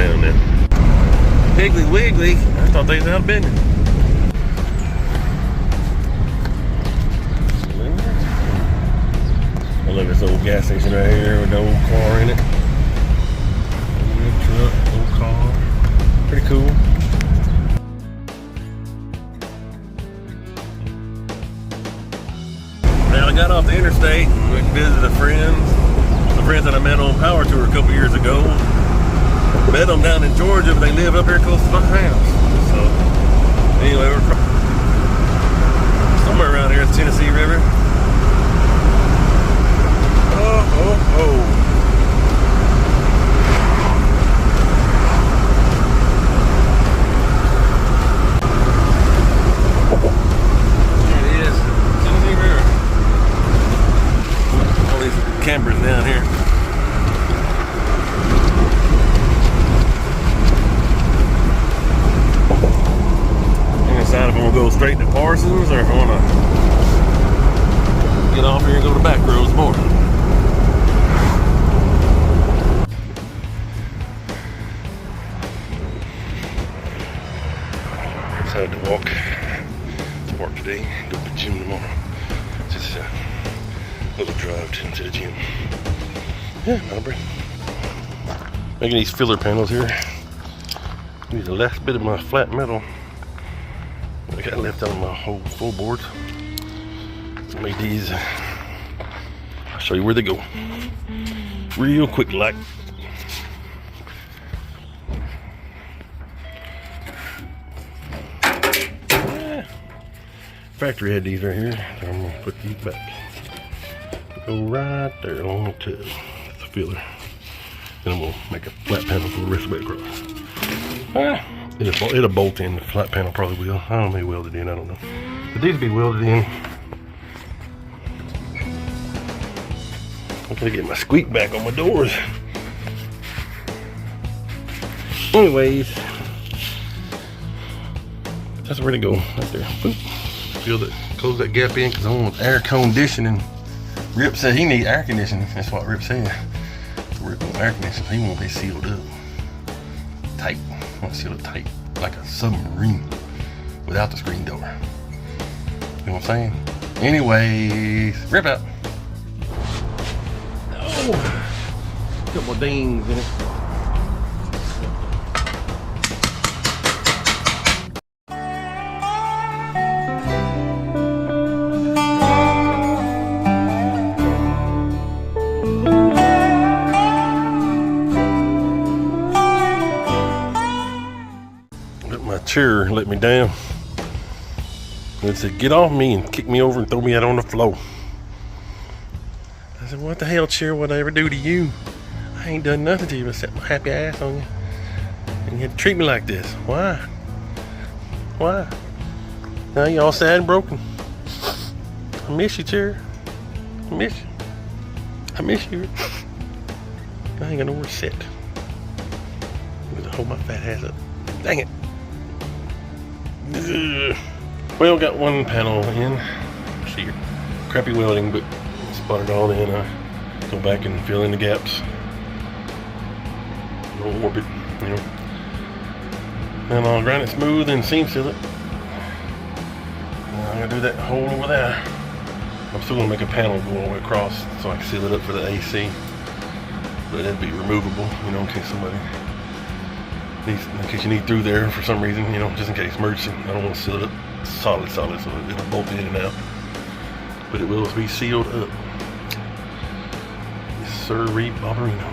down now. Piggly Wiggly, I thought they was out of business. I love this old gas station right here with the old car in it. Old truck, old car. Pretty cool. Now I got off the interstate and went and visited the friends that I met on Power Tour a couple years ago. Met them down in Georgia, but they live up here close to my house. So anyway, we're somewhere around here at the Tennessee River. Oh. There it is, Tennessee River. All these campers down here. Decide if I want to go straight to Parsons or if I want to get off here and go to back roads more. Decided to walk to work today, go to the gym tomorrow. Just a little drive to the gym. Yeah, not bad. Making these filler panels here. Use the last bit of my flat metal I got left out of my whole floorboards. Made these. I'll show you where they go. Real quick like. Factory had these right here, so I'm gonna put these back. Go right there along the tub. That's a filler. Then I'm gonna make a flat panel for the rest of it across. It'll bolt in. The flat panel probably will. I don't know, maybe welded in, I don't know. But these will be welded in. I'm gonna get my squeak back on my doors. Anyways, that's where to go, right there. Boop. Feel that, close that gap in because I want air conditioning. Rip said he needs air conditioning. That's what Rip said. So Rip wants air conditioning. He wants it sealed up. Tight. I want to seal it tight. Like a submarine. Without the screen door. You know what I'm saying? Anyways, Rip out. Oh, couple dings in it. Chair let me down. It said, get off me and kick me over and throw me out on the floor. I said, what the hell, chair, what'd I ever do to you? I ain't done nothing to you but set my happy ass on you. And you had to treat me like this. Why? Why? Now you all sad and broken. I miss you, chair. I miss you. I miss you. I ain't got nowhere to sit. I'm gonna hold my fat ass up. Dang it. Well, got one panel in. See here. Crappy welding, but spot it all in. I go back and fill in the gaps. No orbit, you know. And I'll grind it smooth and seam seal it. And I'm gonna do that hole over there. I'm still gonna make a panel go all the way across so I can seal it up for the AC. But it'd be removable, you know, in case somebody needs, in case you need through there for some reason, you know, just in case emergency. I don't want to seal it up solid, so it'll bolt in and out. But it will be sealed up. Yes, sir, Barbarino.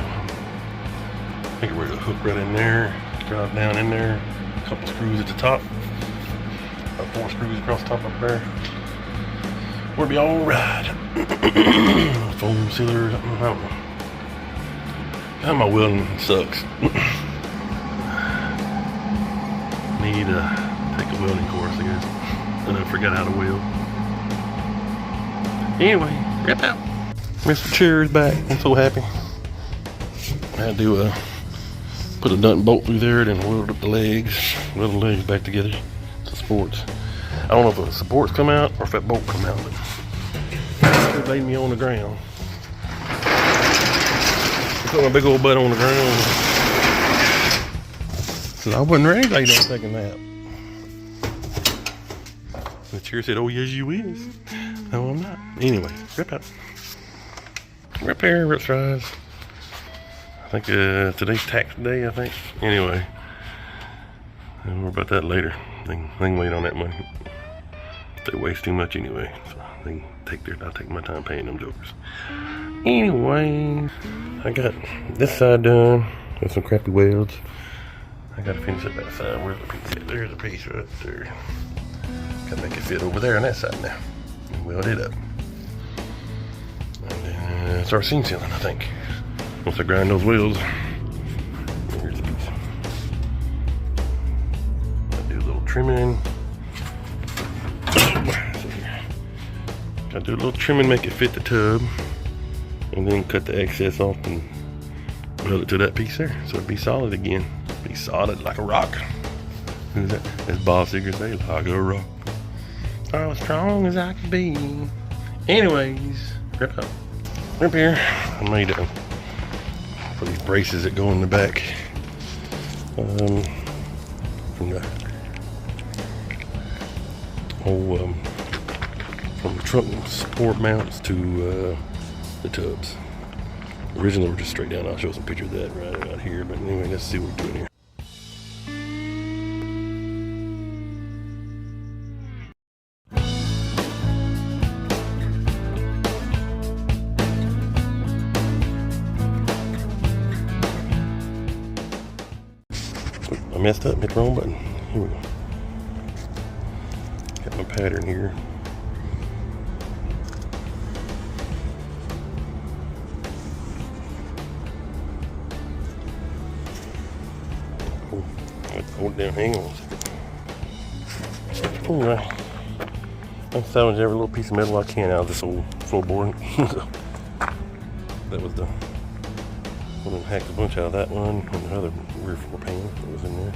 Make it where the hook right in there, drive down in there, a couple screws at the top, about 4 screws across the top up there. We'll be all right. Foam sealer or something, I don't know. My welding sucks. Need to take a welding course, I guess. And I forgot how to weld. Anyway, rip out. Mr. Chair is back. I'm so happy. I had to put a nut and bolt through there, then weld up the legs, weld the legs back together. The supports. I don't know if the supports come out or if that bolt come out, but it laid me on the ground. I put my big old butt on the ground. So I wasn't ready to lay down take a nap. The chair said, "Oh yes, you is." No, I'm not. Anyway, rip out. Repair, rip rise. I think today's tax day, I think. Anyway, we'll worry about that later. They can wait on that money. They waste too much anyway. So they can I'll take my time paying them jokers. Anyway, I got this side done with some crappy welds. I gotta finish up that side. Where's the piece at? There's a piece right there. Gotta make it fit over there on that side now. And weld it up. And then start seam sealing, I think. Once I grind those wheels. Here's the piece. I'll do a little trimming. Gotta do a little trimming, make it fit the tub. And then cut the excess off and weld it to that piece there. So it'd be solid again. Be solid like a rock. Who's that? That's Bob Seger say, like a rock. Oh, as strong as I can be. Anyways, rip up. Rip here. I made for these braces that go in the back. From the trunk support mounts to the tubs. Originally, we're just straight down. I'll show some picture of that right about here. But anyway, let's see what we're doing here. I messed up, hit the wrong button. Here we go. Got my pattern here. Hold it down, hang on a second. Anyway, I salvaged every little piece of metal I can out of this old floorboard. That was the one that hacked a bunch out of that one and the other rear floor panel that was in there.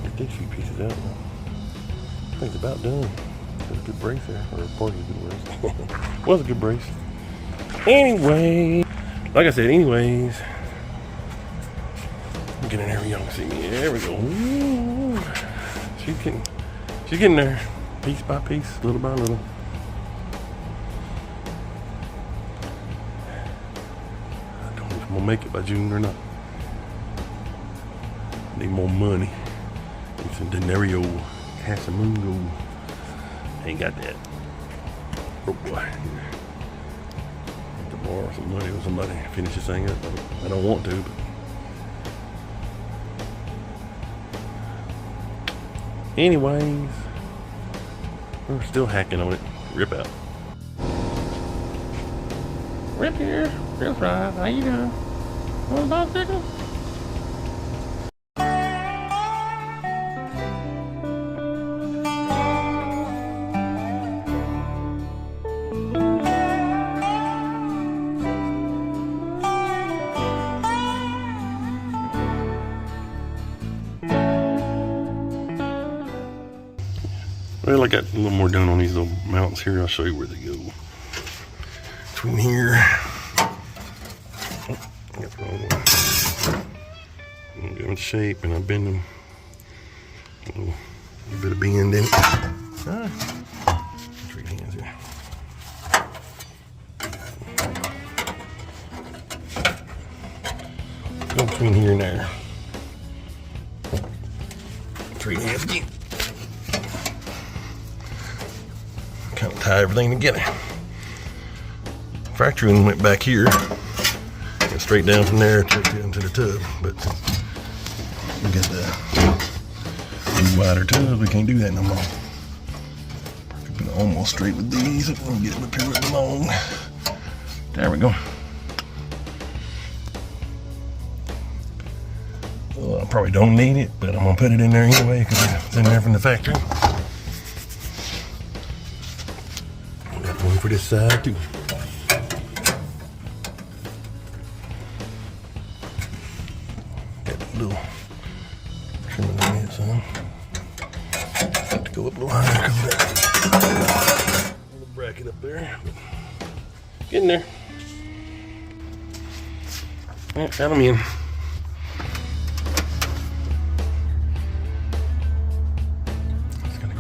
Get these few pieces out. I think it's about done. There's a good brace there, or part of a good brace. Was a good brace. Anyway, like I said, anyways. Get in there, y'all can see me. There we go. Ooh. She's getting there, piece by piece, little by little. I don't know if I'm gonna make it by June or not. Need more money. Need some denario, casamungo. Ain't got that. Oh boy. Have to borrow some money with somebody to finish this thing up. I don't want to, but. Anyways, we're still hacking on it. Rip out. Rip here. Real fries. How you doing? Want a bicycle? Well, I got a little more done on these little mounts here. I'll show you where they go. Between here. Oh, I got the wrong one. I'm giving it shape and I bend them. A little bit of bend in it. Three hands here. Go between here and there. Three hands again. Kind of tie everything together. Fracturing went back here and straight down from there into the tub, but we got the wider tub. We can't do that no more. Keep it almost straight with these. Let me get it up here where it belongs. There we go. Well, I probably don't need it, but I'm gonna put it in there anyway because it's in there from the factory. For this side too. Got a little trimming on it, son. Have to go up a little higher because of that little bracket up there. Getting there. Yeah, got them in.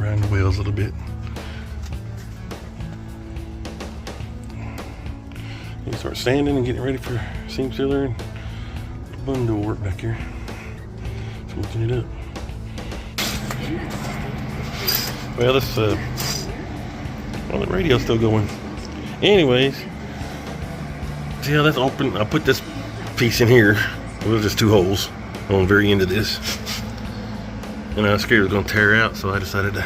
grind the wheels a little bit. You start sanding and getting ready for seam sealer and bundle work back here. Switching it up. Well, this well, the radio's still going. Anyways, see how that's open? I put this piece in here. It was just 2 holes on the very end of this, and I was scared it was going to tear out, so I decided to.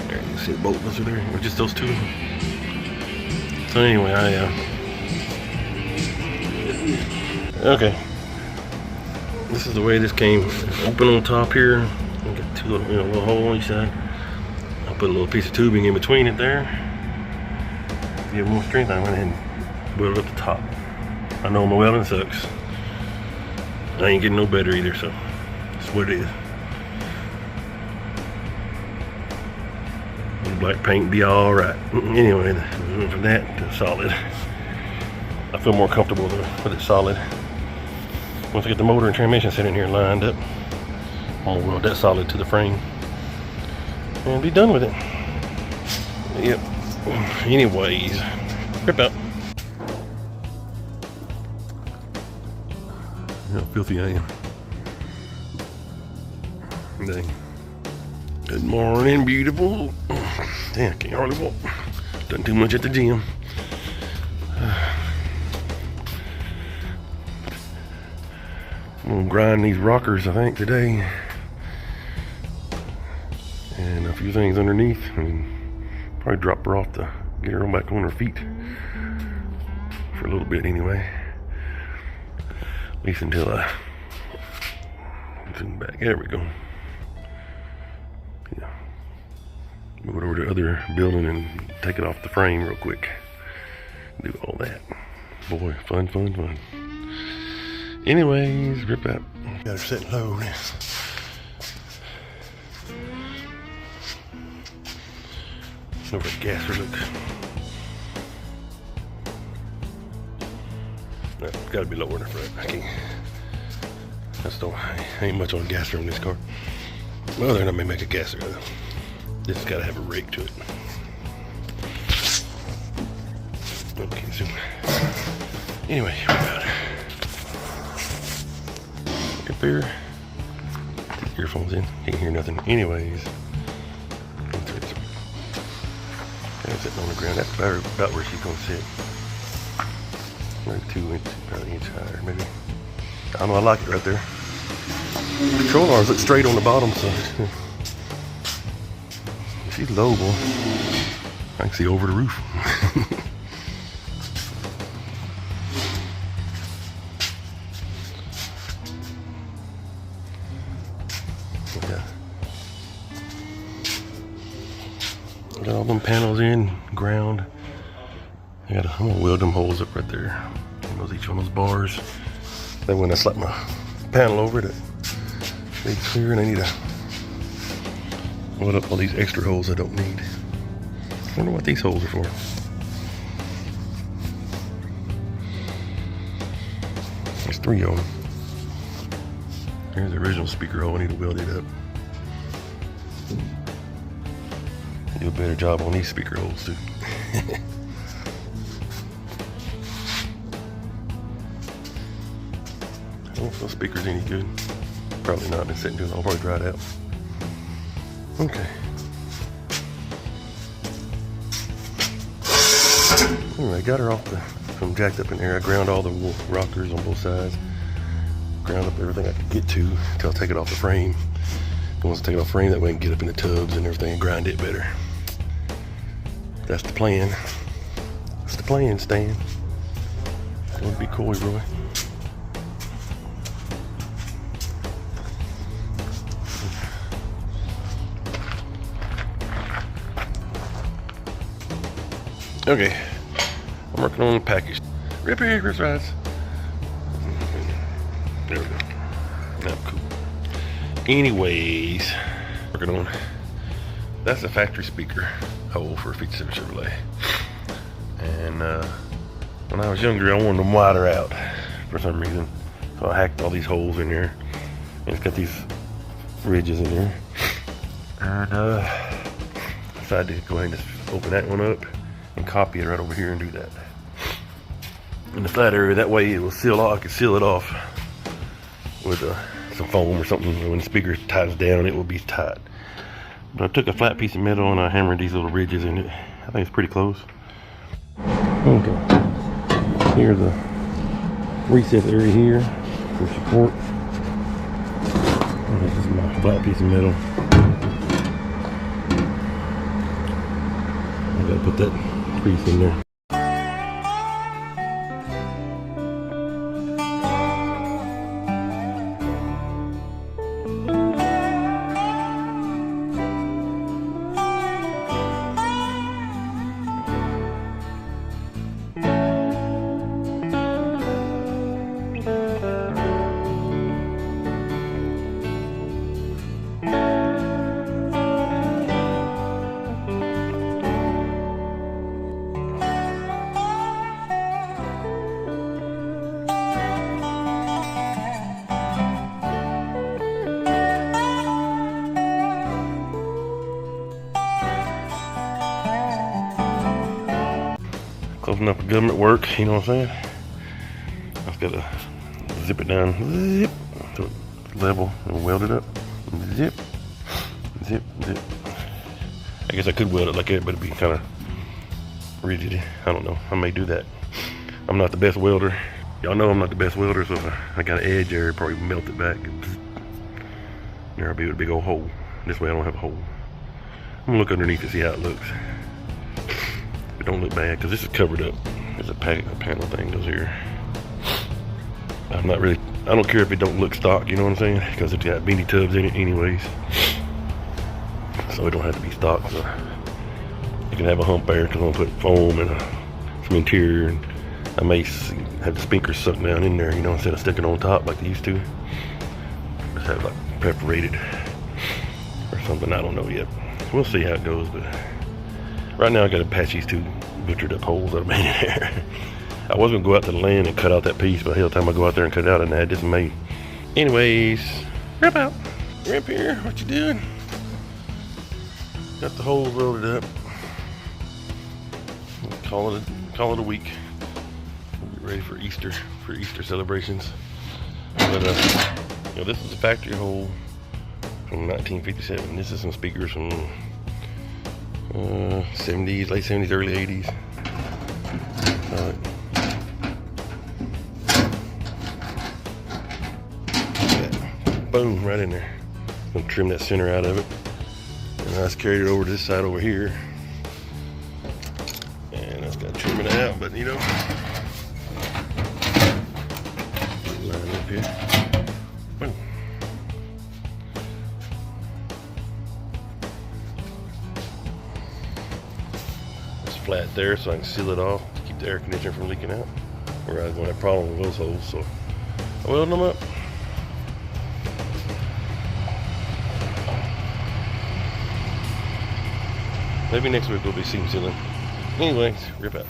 There, you can see the bolt goes through there. It was just those 2. So anyway, okay. This is the way this came. Open on top here. I got 2 little, little hole on each side. I put a little piece of tubing in between it there. To give more strength, I went ahead and welded up the top. I know my welding sucks. I ain't getting no better either, so that's what it is. Black paint be all right. Anyway, from that to solid. I feel more comfortable with it solid. Once I get the motor and transmission set in here lined up, I'm gonna weld that solid to the frame and be done with it. Yep. Anyways, rip out. How filthy I am. Dang. Good morning, beautiful. Damn, I can't hardly walk. Done too much at the gym. I'm gonna grind these rockers, I think, today. And a few things underneath. And probably drop her off to get her back on her feet. For a little bit, anyway. At least until I zoom back. There we go. Yeah. Move it over to the other building and take it off the frame real quick. Do all that. Boy, fun, fun, fun. Anyways, rip out. Got her set low now. Over at gasser, look. That's gotta be lower in the front. I can't. Ain't much on gasser on this car. Well, then I may make a gasser though. This has gotta have a rake to it. Okay, so anyway, here we got it. Up there. Put the earphones in. Can't hear nothing. Anyways. Sitting on the ground. That's about where she's gonna sit. Maybe 2 inches, about an inch higher, maybe. I don't know, I like it right there. Control arms look straight on the bottom, so she's low, boy. I can see over the roof. Yeah. Got all them panels in, ground. I'm gonna weld them holes up right there. Each one of those bars. Then when I slap my panel over it, they clear, and I need to weld up all these extra holes I don't need. I wonder what these holes are for. There's 3 of them. Here's the original speaker hole. I need to weld it up. Do a better job on these speaker holes too. I don't know if those speakers any good. Probably not. Been sitting too long. I'll probably dry it out. Okay. Anyway, I got her off from jacked up in there. I ground all the rockers on both sides. Ground up everything I could get to until I take it off the frame. And once I take it off the frame, that way I can get up in the tubs and everything and grind it better. That's the plan. That's the plan, Stan. Don't be coy, Roy. Okay, I'm working on the package. Rip here, Chris Rides. There we go. Now, cool. Anyways, working on. That's a factory speaker hole for a 57 Chevrolet. And when I was younger, I wanted them wider out for some reason. So I hacked all these holes in there. And it's got these ridges in there. And decided to go ahead and just open that one up and copy it right over here and do that. In the flat area, that way it will seal off. I can seal it off with some foam or something. When the speaker tightens down, it will be tight. But I took a flat piece of metal and I hammered these little ridges in it. I think it's pretty close. Okay. Here's the recess area here for support. And this is my flat piece of metal. I gotta put that crease in there. Close enough for government work, you know what I'm saying? I just gotta zip it down, zip, so it's level and weld it up. Zip, zip, zip. I guess I could weld it like that, but it'd be kind of rigid. I don't know. I may do that. I'm not the best welder. Y'all know I'm not the best welder, so if I got an edge there, probably melt it back. There'll be a big old hole. This way I don't have a hole. I'm gonna look underneath to see how it looks. It don't look bad because this is covered up. There's a panel thing goes here. I don't care if it don't look stock, you know what I'm saying? Because it's got beanie tubs in it anyways. So it don't have to be stock. So you can have a hump there because I'm gonna put foam and some interior, and I may have the speakers sucked down in there, you know, instead of sticking on top like they used to. Just have like perforated or something, I don't know yet. We'll see how it goes, but right now I gotta patch these two butchered up holes that I made in there. I was gonna go out to the land and cut out that piece, but hell, time I go out there and cut it out, and I had this made. Anyways, Rip out. Rip here, what you doing? Got the holes welded up. Call it a week. We'll get ready for Easter celebrations. But you know, this is a factory hole from 1957. This is some speakers from 70s, late 70s, early 80s. Boom, right in there. I'm gonna trim that center out of it. And I just carried it over to this side over here. And I just gotta trim it out, but you know. Line up here. Boom. It's flat there so I can seal it off to keep the air conditioner from leaking out. Or I was gonna have a problem with those holes, so I welded them up. Maybe next week we'll be seam sealing. Anyways, rip out.